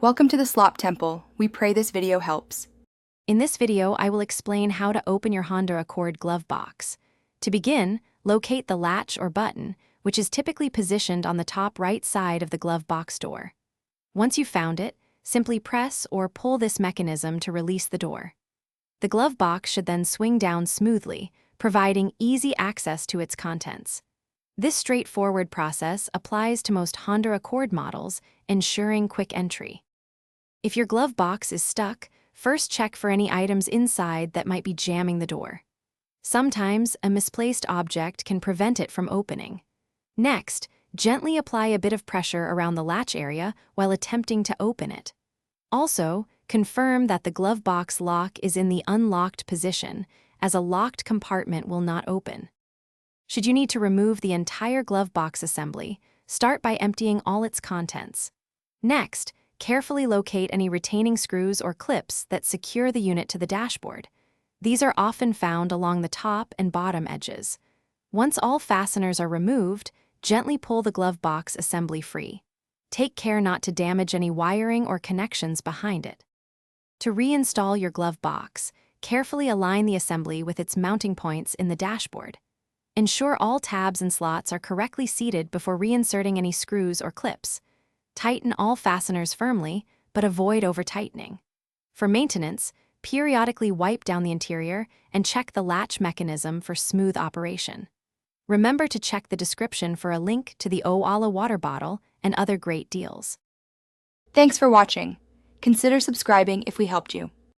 Welcome to the Slop Temple. We pray this video helps. In this video, I will explain how to open your Honda Accord glove box. To begin, locate the latch or button, which is typically positioned on the top right side of the glove box door. Once you've found it, simply press or pull this mechanism to release the door. The glove box should then swing down smoothly, providing easy access to its contents. This straightforward process applies to most Honda Accord models, ensuring quick entry. If your glove box is stuck, first check for any items inside that might be jamming the door. Sometimes, a misplaced object can prevent it from opening. Next, gently apply a bit of pressure around the latch area while attempting to open it. Also, confirm that the glove box lock is in the unlocked position, as a locked compartment will not open. Should you need to remove the entire glove box assembly, start by emptying all its contents. Next, carefully locate any retaining screws or clips that secure the unit to the dashboard. These are often found along the top and bottom edges. Once all fasteners are removed, gently pull the glove box assembly free. Take care not to damage any wiring or connections behind it. To reinstall your glove box, carefully align the assembly with its mounting points in the dashboard. Ensure all tabs and slots are correctly seated before reinserting any screws or clips. Tighten all fasteners firmly, but avoid over-tightening. For maintenance, periodically wipe down the interior and check the latch mechanism for smooth operation. Remember to check the description for a link to the Owala water bottle and other great deals. Thanks for watching. Consider subscribing if we helped you.